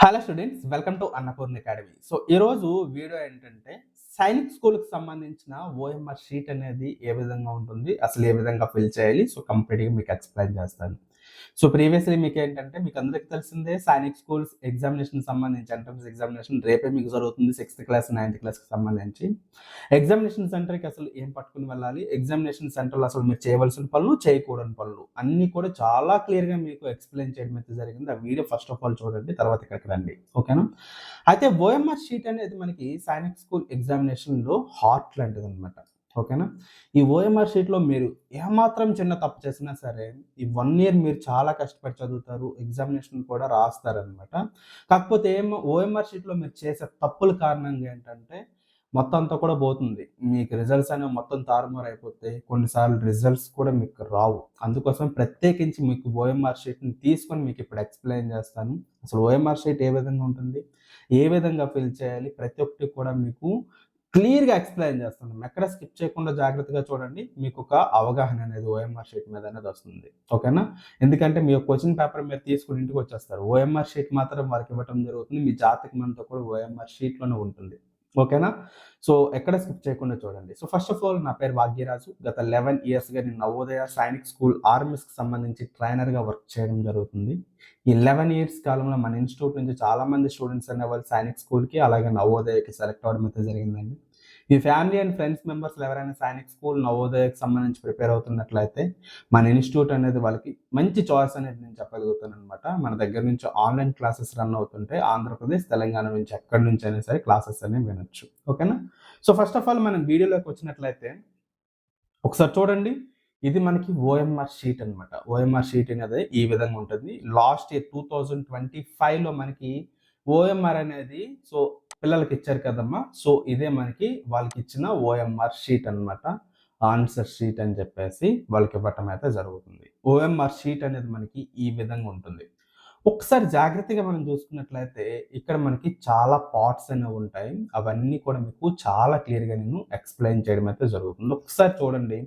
Hello students, welcome to Annapurna academy. So ఈరోజు video ఏంటంటే సైనిక్ స్కూల్కి సంబంధించిన ఓఎంఆర్ షీట్ అనేది ఏ విధంగా ఉంటుంది, అసలు ఏ విధంగా ఫిల్ చేయాలి, సో కంప్లీట్గా మీకు ఎక్స్ప్లెయిన్ చేస్తాను. సో ప్రీవియస్లీ మీకు ఏంటంటే మీకు అందరికీ తెలిసిందే సైనిక్ స్కూల్స్ ఎగ్జామినేషన్ సంబంధించి ఎంట్రన్స్ ఎగ్జామినేషన్ రేపే మీకు జరుగుతుంది. 6th క్లాస్ 9th క్లాస్కి సంబంధించి ఎగ్జామినేషన్ సెంటర్కి అసలు ఏం పట్టుకుని వెళ్ళాలి, ఎగ్జామినేషన్ సెంటర్లో అసలు మీరు చేయవలసిన పనులు, చేయకూడని పనులు అన్నీ కూడా చాలా క్లియర్గా మీకు ఎక్స్ప్లెయిన్ చేయడం అయితే జరిగింది. ఆ వీడియో ఫస్ట్ ఆఫ్ ఆల్ చూడండి, తర్వాత ఇక్కడికి రండి. ఓకేనా? అయితే ఓఎంఆర్ షీట్ అనేది మనకి సైనిక్ స్కూల్ ఎగ్జామినేషన్లో హార్ట్ లాంటిది అనమాట. ఓకేనా? ఈ ఓఎంఆర్ షీట్‌లో మీరు ఏమాత్రం చిన్న తప్పు చేసినా సరే, ఈ 1 ఇయర్ మీరు చాలా కష్టపడి చదువుతారు. ఎగ్జామినేషన్ కూడా రాస్తారనమాట. కాకపోతే ఓఎంఆర్ షీట్‌లో మీరు చేసే తప్పుల కారణంగా ఏంటంటే, మొత్తం అంతా కూడా పోతుంది. మీకు రిజల్ట్స్ అనేవి మొత్తం తారుమారైపోతాయి. కొన్నిసార్లు రిజల్ట్స్ కూడా మీకు రావు. అందుకోసం ప్రత్యేకించి మీకు ఓఎంఆర్ షీట్‌ని తీసుకొని మీకు ఇప్పుడు ఎక్స్‌ప్లెయిన్ చేస్తాను. అసలు ఓఎంఆర్ షీట్ ఏ విధంగా ఉంటుంది? ఏ విధంగా ఫిల్ చేయాలి? ప్రతి ఒక్కటి కూడా మీకు క్లియర్‌గా ఎక్స్‌ప్లెయిన్ చేస్తున్నాం. ఎక్కడ స్కిప్ చేయకుండా జాగ్రత్తగా చూడండి. మీకొక అవగాహన అనేది ఓఎంఆర్ షీట్ మీద అనేది వస్తుంది. ఓకేనా? ఎందుకంటే మీ క్వెషన్ పేపర్ మీరు తీసుకొని ఇంటికొచ్చేస్తారు. ఓఎంఆర్ షీట్ మాత్రం వారికి ఇవ్వటం జరుగుతుంది. మీ జాతకం అంతా కూడా ఓఎంఆర్ షీట్‌లోనే ఉంటుంది. ఓకేనా? సో ఎక్కడ స్కిప్ చేయకుండా చూడండి. సో ఫస్ట్ ఆఫ్ ఆల్ నా పేరు భాగ్యరాజు. గత 11 ఇయర్స్‌గా నేను నవోదయ సైనిక్ స్కూల్ ఆర్మీస్‌కి సంబంధించి ట్రైనర్‌గా వర్క్ చేయడం జరుగుతుంది. ఈ 11 ఇయర్స్ కాలంలో మన ఇన్‌స్టిట్యూట్ నుంచి చాలా మంది స్టూడెంట్స్ అనేవాళ్ళు సైనిక్ స్కూల్‌కి అలాగే నవోదయకి సెలెక్ట్ అవ్వడం అయితే జరిగిందండి. మీ ఫ్యామిలీ అండ్ ఫ్రెండ్స్ మెంబర్స్‌లో ఎవరైనా సైనిక్ స్కూల్, నవోదయకి సంబంధించి ప్రిపేర్ అవుతున్నట్లయితే మన ఇన్‌స్టిట్యూట్ అనేది వాళ్ళకి మంచి చాయిస్ అనేది నేను చెప్పగలుగుతాననమాట. మన దగ్గర నుంచి ఆన్‌లైన్ క్లాసెస్ రన్ అవుతుంటే ఆంధ్రప్రదేశ్, తెలంగాణ నుంచి ఎక్కడి నుంచైనా సరే క్లాసెస్ అనేవి వినొచ్చు. ఓకేనా? సో ఫస్ట్ ఆఫ్ ఆల్ మనం వీడియోలోకి వచ్చినట్లయితే ఒకసారి చూడండి. ఇది మనకి ఓఎంఆర్ షీట్ అనమాట. ఓఎంఆర్ షీట్ అనేది ఈ విధంగా ఉంటుంది. లాస్ట్ ఇయర్ 2025లో మనకి ఓఎంఆర్ అనేది పిల్లలకి ఇచ్చారు కదమ్మా. సో ఇదే మనకి వాళ్ళకి ఇచ్చిన ఓఎంఆర్ షీట్ అనమాట. ఆన్సర్ షీట్ అని చెప్పేసి వాళ్ళకి ఇవ్వటం అయితే జరుగుతుంది. ఓఎంఆర్ షీట్ అనేది మనకి ఈ విధంగా ఉంటుంది. ఒకసారి జాగ్రత్తగా మనం చూసుకున్నట్లయితే ఇక్కడ మనకి చాలా పార్ట్స్ అనేవి ఉంటాయి. అవన్నీ కూడా మీకు చాలా క్లియర్‌గా నేను ఎక్స్‌ప్లెయిన్ చేయడం అయితే జరుగుతుంది. ఒకసారి చూడండి,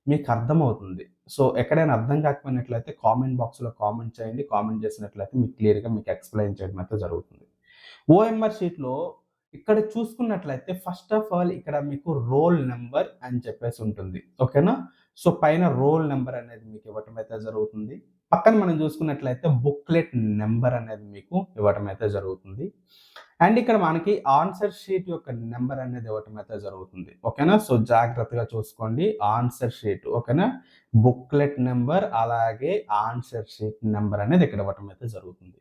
మీకు అర్థమవుతుంది. సో ఎక్కడైనా అర్థం కాకపోయినట్లయితే కామెంట్ బాక్స్‌లో కామెంట్ చేయండి. కామెంట్ చేసినట్లయితే మీకు క్లియర్‌గా మీకు ఎక్స్‌ప్లెయిన్ చేయడం అయితే జరుగుతుంది. ఓఎంఆర్ షీట్‌లో ఇక్కడ చూసుకున్నట్లయితే ఫస్ట్ ఆఫ్ ఆల్ ఇక్కడ మీకు రోల్ నంబర్ అని చెప్పేసి ఉంటుంది. ఓకేనా? సో పైన రోల్ నంబర్ అనేది మీకు ఇవ్వటం అయితే జరుగుతుంది. పక్కన మనం చూసుకున్నట్లయితే బుక్లెట్ నంబర్ అనేది మీకు ఇవ్వటం అయితే జరుగుతుంది. అండ్ ఇక్కడ మనకి ఆన్సర్ షీట్ యొక్క నంబర్ అనేది ఇవ్వటం అయితే జరుగుతుంది. ఓకేనా? సో జాగ్రత్తగా చూసుకోండి. ఆన్సర్ షీట్ ఓకేనా? బుక్లెట్ నంబర్ అలాగే ఆన్సర్ షీట్ నంబర్ అనేది ఇక్కడ ఇవ్వటం అయితే జరుగుతుంది.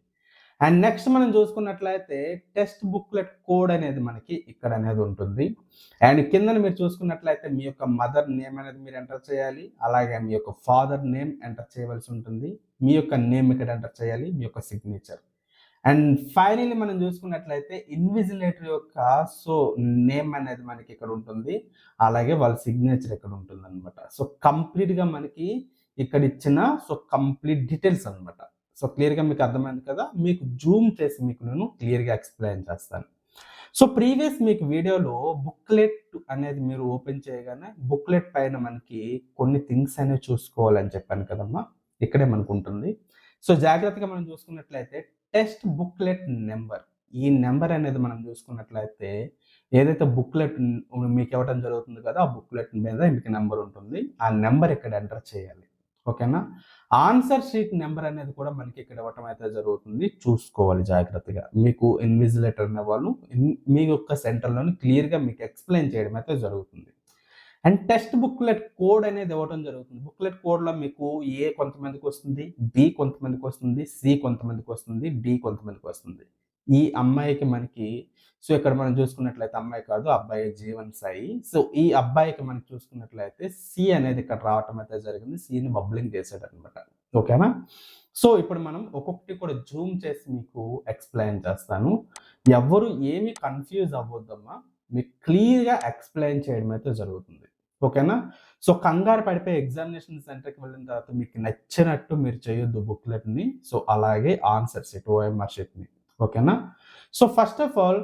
అండ్ నెక్స్ట్ మనం చూసుకున్నట్లయితే టెక్స్ట్ బుక్లెట్ కోడ్ అనేది మనకి ఇక్కడ అనేది ఉంటుంది. అండ్ కిందన మీరు చూసుకున్నట్లయితే మీ యొక్క మదర్ నేమ్ అనేది మీరు ఎంటర్ చేయాలి. అలాగే మీ యొక్క ఫాదర్ నేమ్ ఎంటర్ చేయవలసి ఉంటుంది. మీ యొక్క నేమ్ ఇక్కడ ఎంటర్ చేయాలి. మీ యొక్క సిగ్నేచర్. అండ్ ఫైనల్లీ మనం చూసుకున్నట్లయితే ఇన్విజిలేటర్ యొక్క నేమ్ అనేది మనకి ఇక్కడ ఉంటుంది. అలాగే వాళ్ళ సిగ్నేచర్ ఇక్కడ ఉంటుందన్నమాట. సో కంప్లీట్‌గా మనకి ఇక్కడ ఇచ్చిన కంప్లీట్ డీటెయిల్స్ అన్నమాట. సో క్లియర్‌గా మీకు అర్థమైంది కదా! మీకు జూమ్ చేసి మీకు నేను క్లియర్‌గా ఎక్స్‌ప్లెయిన్ చేస్తాను. సో ప్రీవియస్ మీకు వీడియోలో బుక్లెట్ అనేది మీరు ఓపెన్ చేయగానే బుక్లెట్ పైన మనకి కొన్ని థింగ్స్ అనేవి చూసుకోవాలని చెప్పాను కదమ్మా! ఇక్కడే మనకుంటుంది. సో జాగ్రత్తగా మనం చూసుకున్నట్లయితే టెక్స్ట్ బుక్లెట్ నంబర్. ఈ నంబర్ అనేది మనం చూసుకున్నట్లయితే ఏదైతే బుక్లెట్ మీకు ఇవ్వడం జరుగుతుంది కదా! ఆ బుక్లెట్ మీద మీకు నంబర్ ఉంటుంది. ఆ నంబర్ ఇక్కడ ఎంటర్ చేయాలి. ఓకేనా? ఆన్సర్ షీట్ నంబర్ అనేది కూడా మనకి ఇక్కడ ఇవ్వటం అయితే జరుగుతుంది. చూసుకోవాలి జాగ్రత్తగా. మీకు ఇన్విజిలేటర్ అనేవాళ్ళు మీ యొక్క సెంటర్‌లోని క్లియర్‌గా మీకు ఎక్స్‌ప్లెయిన్ చేయడం అయితే జరుగుతుంది. అండ్ టెక్స్ట్ బుక్లెట్ కోడ్ అనేది ఇవ్వటం జరుగుతుంది. బుక్లెట్ కోడ్‌లో మీకు ఏ కొంతమందికొస్తుంది, బి కొంతమందికొస్తుంది, సి కొంతమందికొస్తుంది, డి కొంతమందికొస్తుంది. ఈ అమ్మాయికి మనకి ఇక్కడ మనం చూసుకున్నట్లయితే అమ్మాయి కాదు, అబ్బాయి జీవన్ సాయి. ఈ అబ్బాయికి మనం చూసుకున్నట్లయితే సి అనేది ఇక్కడ రావటం అయితే జరిగింది. సిని బబ్లింగ్ చేసాడనమాట. ఓకేనా? ఇప్పుడు మనం ఒక్కొక్కటి కూడా జూమ్ చేసి మీకు ఎక్స్‌ప్లెయిన్ చేస్తాను. ఎవ్వరు ఏమి కన్‌ఫ్యూజ్ అవ్వొద్దమ్మా. మీకు క్లియర్‌గా ఎక్స్‌ప్లెయిన్ చేయడం అయితే జరుగుతుంది. ఓకేనా? కంగారు పడిపోయి ఎగ్జామినేషన్ సెంటర్‌కి వెళ్ళిన తర్వాత మీకు నచ్చినట్టు మీరు చేయొద్దు బుక్లెట్‌ని. అలాగే ఆన్సర్ షీట్, ఓఎంఆర్ షీట్‌ని. ఓకేనా? First of all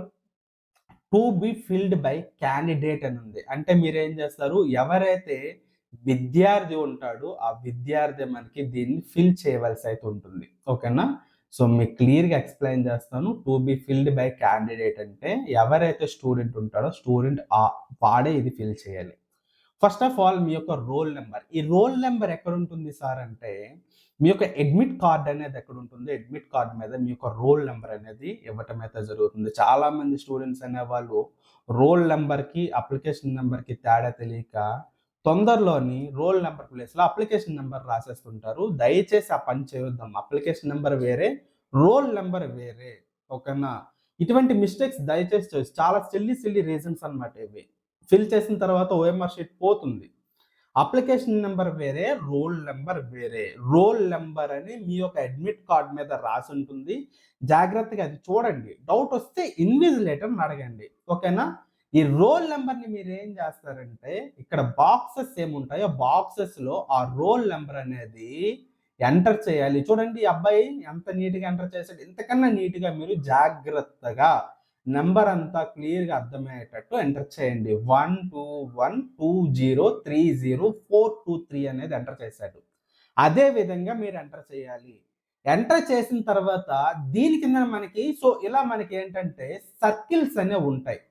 to be filled by candidate అని ఉంది. అంటే మీరేం చేస్తారు, ఎవరైతే విద్యార్థి ఉంటాడో ఆ విద్యార్థి మనకి దీన్ని ఫిల్ చేయవలసి అయితే ఉంటుంది. ఓకేనా? సో మీకు క్లియర్గా ఎక్స్ప్లెయిన్ చేస్తాను. To be filled by candidate అంటే ఎవరైతే స్టూడెంట్ ఉంటాడో స్టూడెంట్ వాడే ఇది ఫిల్ చేయాలి. ఫస్ట్ ఆఫ్ ఆల్ మీ యొక్క రోల్ నెంబర్. ఈ రోల్ నెంబర్ ఎక్కడ ఉంటుంది సార్ అంటే మీ యొక్క అడ్మిట్ కార్డ్ అనేది ఎక్కడ ఉంటుంది, అడ్మిట్ కార్డ్ మీద మీ యొక్క రోల్ నెంబర్ అనేది ఇవ్వటం అయితే జరుగుతుంది. చాలా మంది స్టూడెంట్స్ అనేవాళ్ళు రోల్ నెంబర్కి అప్లికేషన్ నెంబర్కి తేడా తెలియక తొందరలోని రోల్ నెంబర్ ప్లేస్లో అప్లికేషన్ నెంబర్ రాసేస్తుంటారు. దయచేసి ఆ పని చేయొద్దాం. అప్లికేషన్ నెంబర్ వేరే, రోల్ నెంబర్ వేరే. ఓకేనా? ఇటువంటి మిస్టేక్స్ దయచేసి చేయొచ్చు. చాలా సిల్లీ రీజన్స్ అన్నమాట ఇవి. ఫిల్ చేసిన తర్వాత ఓఎంఆర్ షీట్ పోతుంది. అప్లికేషన్ నెంబర్ వేరే, రోల్ నెంబర్ వేరే. రోల్ నెంబర్ అని మీ యొక్క అడ్మిట్ కార్డ్ మీద రాసి ఉంటుంది. జాగ్రత్తగా అది చూడండి. డౌట్ వస్తే ఇన్విజిలేటర్ని అడగండి. ఓకేనా? ఈ రోల్ నెంబర్ని మీరు ఏం చేస్తారంటే ఇక్కడ బాక్సెస్ ఏముంటాయో బాక్సెస్లో ఆ రోల్ నెంబర్ అనేది ఎంటర్ చేయాలి. చూడండి ఈ అబ్బాయి ఎంత నీట్గా ఎంటర్ చేశాడు. ఇంతకన్నా నీట్గా మీరు జాగ్రత్తగా నెంబర్ అంతా క్లియర్గా అర్థమయ్యేటట్టు ఎంటర్ చేయండి. 12120304423 అనేది ఎంటర్ చేశాడు. అదే విధంగా మీరు ఎంటర్ చేయాలి. ఎంటర్ చేసిన తర్వాత దీని కింద మనకి ఇలా మనకి ఏంటంటే సర్కిల్స్ అనేవి ఉంటాయి.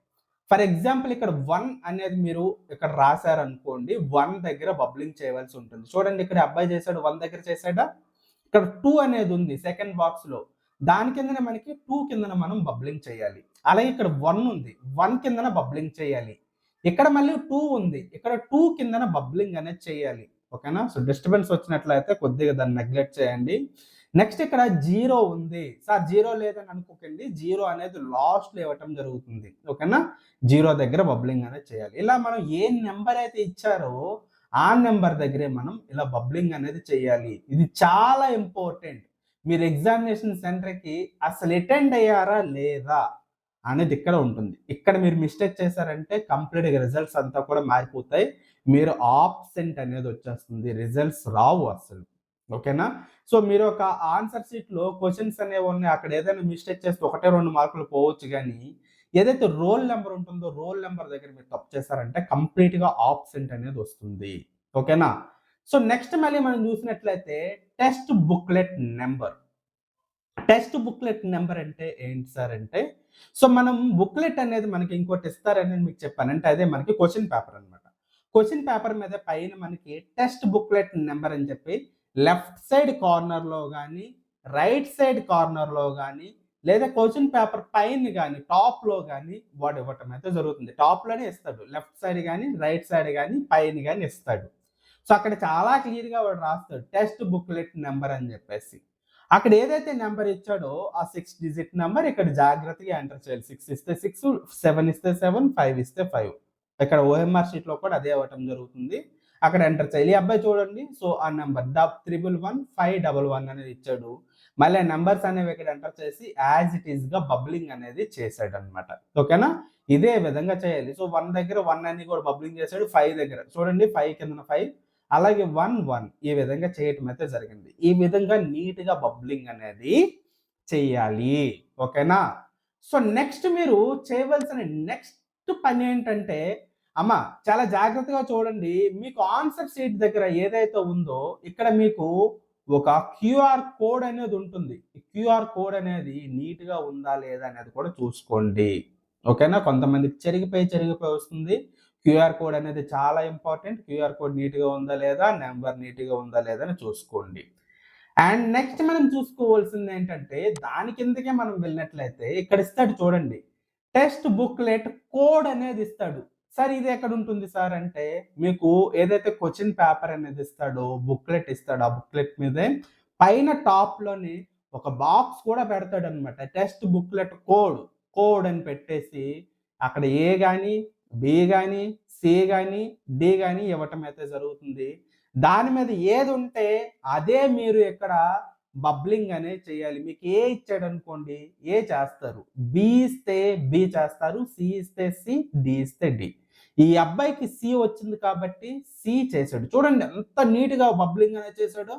ఫర్ ఎగ్జాంపుల్ ఇక్కడ 1 అనేది మీరు ఇక్కడ రాశారనుకోండి, 1 దగ్గర బబ్లింగ్ చేయవలసి ఉంటుంది. చూడండి ఇక్కడ అబ్బాయి చేశాడు, 1 దగ్గర చేశాడా? ఇక్కడ 2 అనేది ఉంది సెకండ్ బాక్స్ లో, దాని కిందనే మనకి 2 కిందన మనం బబ్లింగ్ చేయాలి. అలాగే ఇక్కడ 1 ఉంది, 1 కిందన బబ్లింగ్ చేయాలి. ఇక్కడ మళ్ళీ 2 ఉంది, ఇక్కడ 2 కిందన బబ్లింగ్ అనేది చేయాలి. ఓకేనా? సో డిస్టర్బెన్స్ వచ్చినట్లయితే కొద్దిగా దాన్ని నెగ్లెక్ట్ చేయండి. నెక్స్ట్ ఇక్కడ 0 ఉంది సార్, 0 లేదని అనుకోకండి. 0 అనేది లాస్ట్ లో ఇవ్వటం జరుగుతుంది. ఓకేనా? 0 దగ్గర బబ్లింగ్ అనేది చేయాలి. ఇలా మనం ఏ నెంబర్ అయితే ఇచ్చారో ఆ నెంబర్ దగ్గరే మనం ఇలా బబ్లింగ్ అనేది చేయాలి. ఇది చాలా ఇంపార్టెంట్. మీరు ఎగ్జామినేషన్ సెంటర్కి అసలు అటెండ్ అయ్యారా లేదా అనేది ఇక్కడ ఉంటుంది. ఇక్కడ మీరు మిస్టేక్ చేశారంటే కంప్లీట్గా రిజల్ట్స్ అంతా కూడా మారిపోతాయి. మీరు ఆబ్సెంట్ అనేది వచ్చేస్తుంది, రిజల్ట్స్ రావు అసలు. ఓకేనా? సో మీరు ఒక ఆన్సర్ షీట్లో క్వశ్చన్స్ అనేవి ఉన్నాయి, అక్కడ ఏదైనా మిస్టేక్ చేస్తే 1-2 మార్కులు పోవచ్చు. కానీ ఏదైతే రోల్ నెంబర్ ఉంటుందో రోల్ నెంబర్ దగ్గర మీరు తప్పు చేశారంటే కంప్లీట్గా ఆబ్సెంట్ అనేది వస్తుంది. ఓకేనా? సో నెక్స్ట్ మళ్ళీ మనం చూసినట్లయితే test booklet number. Test booklet number అంటే ఏంటి సార్ అంటే, సో మనం బుక్లెట్ అనేది మనకి ఇంకోటి ఇస్తారని మీకు చెప్పాను. అంటే అదే మనకి క్వశ్చన్ పేపర్ అనమాట. క్వశ్చన్ పేపర్ మీద పైన మనకి టెస్ట్ బుక్లెట్ నెంబర్ అని చెప్పి లెఫ్ట్ సైడ్ కార్నర్లో కానీ రైట్ సైడ్ కార్నర్లో కానీ లేదా క్వశ్చన్ పేపర్ పైన కానీ టాప్లో కానీ వాడు ఇవ్వటం అయితే జరుగుతుంది. టాప్లోనే ఇస్తాడు, లెఫ్ట్ సైడ్ కానీ రైట్ సైడ్ కానీ పైన కానీ ఇస్తాడు. సో అక్కడ చాలా క్లియర్గా వాడు రాస్తాడు టెస్ట్ బుక్లెట్ నెంబర్ అని చెప్పేసి. అక్కడ ఏదైతే నెంబర్ ఇచ్చాడో ఆ 6 డిజిట్ నెంబర్ ఇక్కడ జాగ్రత్తగా ఎంటర్ చేయాలి. 6 ఇస్తే 6, 7 ఇస్తే 7, 5 ఇస్తే 5. ఇక్కడ ఓఎంఆర్ షీట్లో కూడా అదే ఇవ్వటం జరుగుతుంది. అక్కడ ఎంటర్ చేయాలి. ఈ అబ్బాయి చూడండి, సో ఆ నెంబర్ 1111511 అనేది ఇచ్చాడు. మళ్ళీ నెంబర్స్ అనేవి ఇక్కడ ఎంటర్ చేసి యాజ్ ఇట్ ఈస్ గా బబ్లింగ్ అనేది చేశాడు అనమాట. ఓకేనా? ఇదే విధంగా చేయాలి. సో 1 దగ్గర 1 అని కూడా బబ్లింగ్ చేశాడు. 5 దగ్గర చూడండి 5 కింద 5, అలాగే 1 ఈ విధంగా చేయటం అయితే జరిగింది. ఈ విధంగా నీట్ గా బబ్లింగ్ అనేది చెయ్యాలి. ఓకేనా? సో నెక్స్ట్ మీరు చేయవలసిన నెక్స్ట్ పని ఏంటంటే, అమ్మ చాలా జాగ్రత్తగా చూడండి. మీకు ఆన్సర్ షీట్ దగ్గర ఏదైతే ఉందో ఇక్కడ మీకు ఒక క్యూఆర్ కోడ్ అనేది ఉంటుంది. ఈ క్యూఆర్ కోడ్ అనేది నీట్ గా ఉందా లేదా అనేది కూడా చూసుకోండి. ఓకేనా? కొంతమందికి చెరిగిపోయి వస్తుంది. క్యూఆర్ కోడ్ అనేది చాలా ఇంపార్టెంట్. క్యూఆర్ కోడ్ నీట్గా ఉందా లేదా, నెంబర్ నీట్గా ఉందా లేదా అని చూసుకోండి. అండ్ నెక్స్ట్ మనం చూసుకోవాల్సింది ఏంటంటే, దాని కిందకే మనం వెళ్ళినట్లయితే ఇక్కడ ఇస్తాడు చూడండి, టెస్ట్ బుక్లెట్ కోడ్ అనేది ఇస్తాడు. సార్ ఇది ఎక్కడ ఉంటుంది సార్ అంటే, మీకు ఏదైతే క్వశ్చన్ పేపర్ అనేది ఇస్తాడో బుక్లెట్ ఇస్తాడో ఆ బుక్లెట్ మీదే పైన టాప్ లోని ఒక బాక్స్ కూడా పెడతాడు అనమాట. టెస్ట్ బుక్లెట్ కోడ్ అని పెట్టేసి అక్కడ ఏ కానీ బి కానీ సి కానీ డి కానీ ఇవ్వటం అయితే జరుగుతుంది. దాని మీద ఏది ఉంటే అదే మీరు ఇక్కడ బబ్లింగ్ అనేది చేయాలి. మీకు ఏ ఇచ్చాడు అనుకోండి ఏ చేస్తారు, బి ఇస్తే బి చేస్తారు, సి ఇస్తే సి, డి ఇస్తే డి. ఈ అబ్బాయికి సి వచ్చింది కాబట్టి సి చేశాడు. చూడండి ఎంత నీట్గా బబ్లింగ్ అనేది చేశాడు.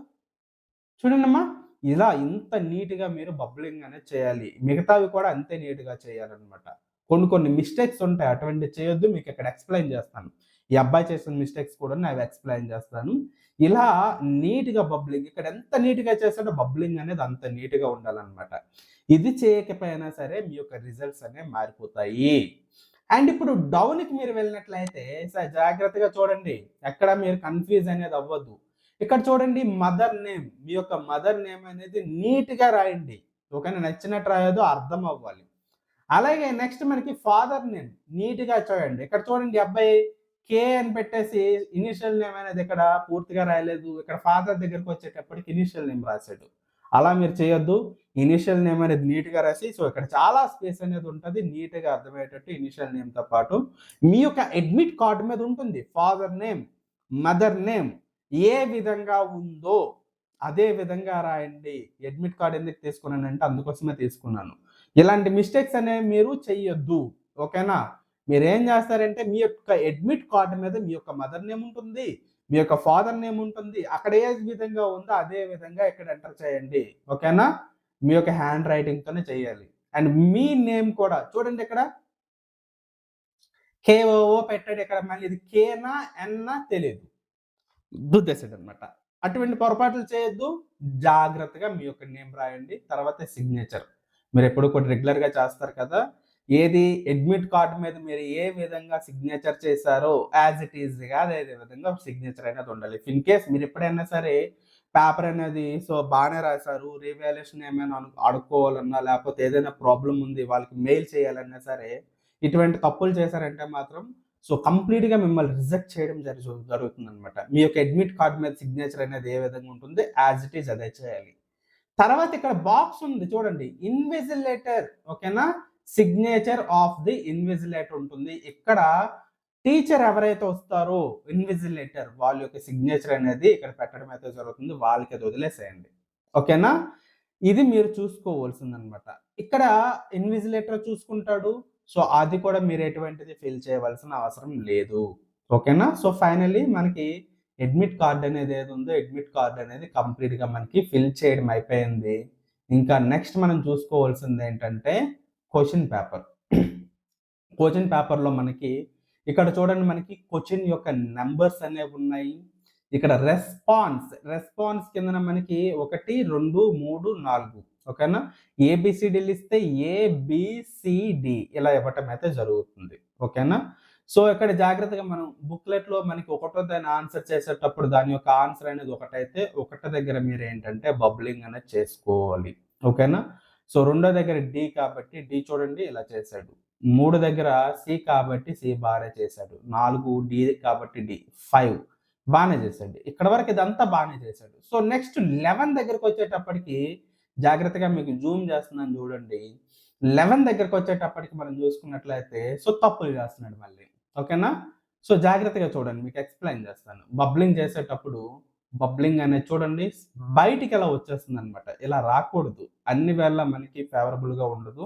చూడండి అమ్మా, ఇలా ఇంత నీట్గా మీరు బబ్లింగ్ అనేది చేయాలి. మిగతావి కూడా అంతే నీట్గా చేయాలన్నమాట. కొన్ని మిస్టేక్స్ ఉంటాయి, అటువంటి చేయొద్దు. మీకు ఇక్కడ ఎక్స్ప్లెయిన్ చేస్తాను. ఈ అబ్బాయి చేసిన మిస్టేక్స్ కూడా నేను ఎక్స్‌ప్లెయిన్ చేస్తాను. ఇలా నీట్‌గా బబ్లింగ్ ఇక్కడ ఎంత నీట్‌గా చేసాడో బబ్లింగ్ అనేది అంత నీట్‌గా ఉండాలనమాట. ఇది చేయకపోయినా సరే మీ యొక్క రిజల్ట్స్ అనేవి మారిపోతాయి. అండ్ ఇప్పుడు డౌన్‌కి మీరు వెళ్ళినట్లయితే జాగ్రత్తగా చూడండి. ఎక్కడ మీరు కన్‌ఫ్యూజ్ అనేది అవ్వద్దు. ఇక్కడ చూడండి మదర్ నేమ్. మీ యొక్క మదర్ నేమ్ అనేది నీట్‌గా రాయండి. ఓకేనా? నచ్చినట్టు రాయొద్దు, అర్థం అవ్వాలి. అలాగే నెక్స్ట్ మనకి ఫాదర్ నేమ్ నీట్‌గా చూడండి. ఇక్కడ చూడండి అబ్బాయి కే అని పెట్టేసి ఇనీషియల్ నేమ్ అనేది ఇక్కడ పూర్తిగా రాయలేదు. ఇక్కడ ఫాదర్ దగ్గరికి వచ్చేటప్పటికి ఇనీషియల్ నేమ్ రాసాడు. అలా మీరు చేయొద్దు. ఇనీషియల్ నేమ్ అనేది నీట్‌గా రాసి ఇక్కడ చాలా స్పేస్ అనేది ఉంటది. నీట్‌గా అర్థమయ్యేటట్టు ఇనీషియల్ నేమ్‌తో పాటు మీ యొక్క అడ్మిట్ కార్డ్ మీద ఉంటుంది. ఫాదర్ నేమ్, మదర్ నేమ్ ఏ విధంగా ఉందో అదే విధంగా రాయండి. అడ్మిట్ కార్డ్ ఎందుకు తీసుకున్నానంటే అందుకోసమే తీసుకున్నాను. ఇలాంటి మిస్టేక్స్ అనేవి మీరు చెయ్యొద్దు. ఓకేనా? మీరేం చేస్తారంటే మీ యొక్క అడ్మిట్ కార్డ్ మీద మీ యొక్క మదర్ నేమ్ ఉంటుంది. మీ యొక్క ఫాదర్ నేమ్ ఉంటుంది. అక్కడ ఏ విధంగా ఉందో అదే విధంగా ఇక్కడ ఎంటర్ చేయండి. ఓకేనా? మీ యొక్క హ్యాండ్ రైటింగ్‌తోనే చేయాలి. అండ్ మీ నేమ్ కూడా చూడండి ఇక్కడ కేఓఓ పెట్టాడు ఇక్కడ మళ్ళీ ఇది కేనా? ఎన్నా? తెలీదు. గుద్దేసాడనమాట. అటువంటి పొరపాట్లు చేయొద్దు. జాగ్రత్తగా మీ యొక్క నేమ్ రాయండి. తర్వాత సిగ్నేచర్. మీరెప్పుడు కూడా రెగ్యులర్‌గా చేస్తారు కదా! ఏది అడ్మిట్ కార్డ్ మీద మీరు ఏ విధంగా సిగ్నేచర్ చేశారో యాజ్ ఇట్ ఈస్‌గా అదే విధంగా సిగ్నేచర్ అనేది ఉండాలి. ఇఫ్ ఇన్ కేస్ మీరు ఎప్పుడైనా సరే పేపర్ అనేది బానే రాసారు. రీవాల్యుయేషన్ ఏమైనా అడుక్కోవాలన్నా లేకపోతే ఏదైనా ప్రాబ్లమ్ ఉంది వాళ్ళకి మెయిల్ చేయాలన్నా సరే ఇటువంటి తప్పులు చేశారంటే మాత్రం కంప్లీట్‌గా మిమ్మల్ని రిజెక్ట్ చేయడం జరుగుతుందనమాట. మీ యొక్క అడ్మిట్ కార్డ్ మీద సిగ్నేచర్ అనేది ఏ విధంగా ఉంటుంది యాజ్ ఇట్ ఈస్ అదే చేయాలి. తర్వాత ఇక్కడ బాక్స్ ఉంది చూడండి. ఇన్విజిలేటర్ ఓకేనా? సిగ్నేచర్ ఆఫ్ ది ఇన్విజిలేటర్ ఉంటుంది. ఇక్కడ టీచర్ ఎవరైతే వస్తారో ఇన్విజిలేటర్ వాళ్ళ యొక్క సిగ్నేచర్ అనేది ఇక్కడ పెట్టడం అయితే జరుగుతుంది. వాళ్ళకి అది వదిలేసేయండి. ఓకేనా? ఇది మీరు చూసుకోవాల్సిందనమాట. ఇక్కడ ఇన్విజిలేటర్ చూసుకుంటాడు. అది కూడా మీరు ఎటువంటిది ఫిల్ చేయవలసిన అవసరం లేదు. ఓకేనా? ఫైనల్లీ మనకి అడ్మిట్ కార్డ్ అనేది ఏది ఉందో అడ్మిట్ కార్డ్ అనేది కంప్లీట్‌గా మనకి ఫిల్ చేయడం అయిపోయింది. ఇంకా నెక్స్ట్ మనం చూసుకోవాల్సింది ఏంటంటే క్వెషన్ పేపర్. క్వెషన్ పేపర్‌లో మనకి ఇక్కడ చూడండి మనకి క్వెషన్ యొక్క నంబర్స్ అనేవి ఉన్నాయి. ఇక్కడ రెస్పాన్స్ కిందన మనకి 1, 2, 3, 4 ఓకేనా? ఏబీసీడీలు ఇస్తే ఏబీసీడీ ఇలా ఇవ్వటం అయితే జరుగుతుంది. ఓకేనా? ఇక్కడ జాగ్రత్తగా మనం బుక్‌లెట్‌లో మనకి ఒకటో దాన్ని ఆన్సర్ చేసేటప్పుడు దాని యొక్క ఆన్సర్ అనేది ఒకటైతే ఒకటో దగ్గర మీరేంటంటే బబ్లింగ్ అనేది చేసుకోవాలి. ఓకేనా? రెండో దగ్గర డి కాబట్టి డి చూడండి ఇలా చేశాడు. 3 దగ్గర సి కాబట్టి సి బానే చేశాడు. 4 డి కాబట్టి డి. 5 బానే చేశాడు. ఇక్కడ వరకు ఇదంతా బానే చేశాడు. నెక్స్ట్ 11 దగ్గరకొచ్చేటప్పటికి జాగ్రత్తగా మీకు జూమ్ చేస్తున్నాను చూడండి. 11 దగ్గరకొచ్చేటప్పటికి మనం చూసుకున్నట్లయితే తప్పులు చేస్తున్నాడు మళ్ళీ. ఓకేనా? జాగ్రత్తగా చూడండి మీకు ఎక్స్‌ప్లెయిన్ చేస్తాను. బబ్లింగ్ చేసేటప్పుడు బబ్లింగ్ అనేది చూడండి బయటికెలా వచ్చేస్తుందనమాట. ఇలా రాకూడదు. అన్ని వేళలా మనకి ఫేవరబుల్‌గా ఉండదు.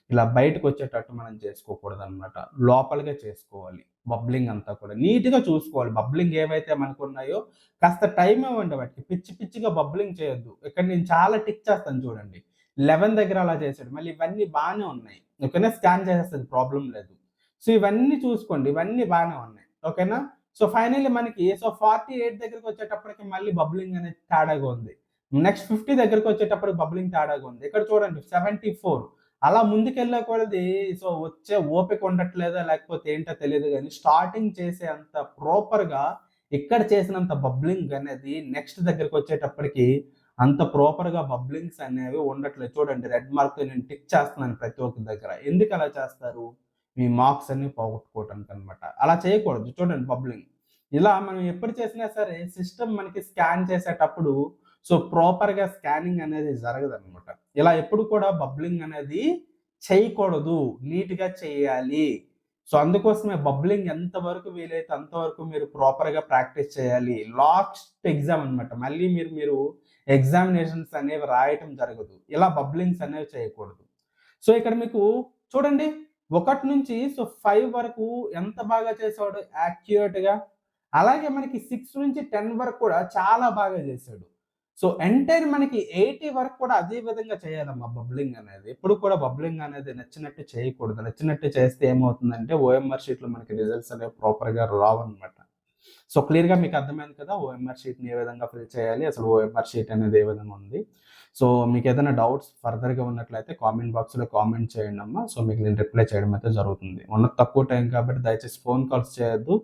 ఇలా బయటకొచ్చేటట్టు మనం చేసుకోకూడదనమాట. లోపలికే చేసుకోవాలి. బబ్లింగ్ అంతా కూడా నీట్‌గా చూసుకోవాలి. బబ్లింగ్ ఏవైతే మనకున్నాయో కాస్త టైమ్ ఇవ్వండి వాటికి. పిచ్చిగా బబ్లింగ్ చేయొద్దు. ఇక్కడ నేను చాలా టిక్ చేస్తాను చూడండి. 11 దగ్గర అలా చేశాడు. మళ్ళీ ఇవన్నీ బానే ఉన్నాయి. ఓకేనా? స్కాన్ చేసేస్తది ప్రాబ్లమ్ లేదు. ఇవన్నీ చూసుకోండి. ఇవన్నీ బానే ఉన్నాయి. ఓకేనా? ఫైనల్లీ మనకి 48 దగ్గరకొచ్చేటప్పటికి మళ్ళీ బబ్లింగ్ అనేది తేడాగా ఉంది. నెక్స్ట్ 50 దగ్గరకొచ్చేటప్పటికి బబ్లింగ్ తేడాగా ఉంది. ఇక్కడ చూడండి 74 అలా ముందుకెళ్ళే కొలది వచ్చే ఓపిక ఉండట్లేదా లేకపోతే ఏంటో తెలీదు గానీ స్టార్టింగ్ చేసే అంత ప్రాపర్‌గా ఇక్కడ చేసినంత బబ్లింగ్ అనేది నెక్స్ట్ దగ్గరకొచ్చేటప్పటికి అంత ప్రాపర్‌గా బబ్లింగ్స్ అనేవి ఉండట్లేదు. చూడండి రెడ్ మార్క్‌తో నేను టిక్ చేస్తున్నాను ప్రతి ఒక్క దగ్గర. ఎందుకు అలా చేస్తారు? మీ మార్క్స్ అన్ని పోగొట్టుకోవటానికనమాట. అలా చేయకూడదు. చూడండి బబ్లింగ్. ఇలా మనం ఎప్పుడు చేసినా సరే సిస్టమ్ మనకి స్కాన్ చేసేటప్పుడు ప్రాపర్‌గా స్కానింగ్ అనేది జరగదనమాట. ఇలా ఎప్పుడు కూడా బబ్లింగ్ అనేది చేయకూడదు. నీట్‌గా చేయాలి. అందుకోసమే బబ్లింగ్ ఎంత వరకు వీలైతే అంతవరకు మీరు ప్రాపర్‌గా ప్రాక్టీస్ చేయాలి. లాస్ట్ ఎగ్జామ్ అనమాట. మళ్ళీ మీరు ఎగ్జామినేషన్స్ అనేవి రాయటం జరగదు. ఇలా బబ్లింగ్స్ అనేవి చేయకూడదు. ఇక్కడ మీకు చూడండి 1 నుంచి 5 వరకు ఎంత బాగా చేసాడు యాక్యురేట్‌గా. అలాగే మనకి 6 నుంచి 10 వరకు కూడా చాలా బాగా చేశాడు. సో ఎంటైర్ మనకి 80 వరకు కూడా అదే విధంగా చేయాలమ్మా బబ్లింగ్ అనేది. ఎప్పుడు కూడా బబ్లింగ్ అనేది నచ్చినట్టు చేయకూడదు. నచ్చినట్టు చేస్తే ఏమవుతుందంటే ఓఎంఆర్ షీట్‌లో మనకి రిజల్ట్స్ అనేవి ప్రాపర్‌గా రావన్నమాట. సో క్లియర్‌గా మీకు అర్థమైంది కదా! ఓఎంఆర్ షీట్‌ని ఏ విధంగా ఫిల్ చేయాలి? అసలు ఓఎంఆర్ షీట్ అనేది ఏ విధంగా ఉంది? సో మీకేదైనా డౌట్స్ ఫర్దర్‌గా ఉన్నట్లయితే కామెంట్ బాక్స్‌లో కామెంట్ చేయండమ్మా. సో మీకు నేను రిప్లై చేయడం అయితే జరుగుతుంది. ఉన్నది తక్కువ టైం కాబట్టి దయచేసి ఫోన్ కాల్స్ చేయొద్దు.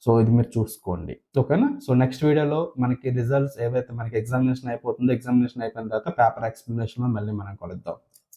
సో ఇది మీరు చూసుకోండి. ఓకేనా? సో నెక్స్ట్ వీడియోలో మనకి రిజల్ట్స్ ఏవైతే మనకి ఎగ్జామినేషన్ అయిపోతుందో, ఎగ్జామినేషన్ అయిపోయిన తర్వాత పేపర్ ఎక్స్‌ప్లనేషన్‌లో మళ్ళీ మనం కలుద్దాం.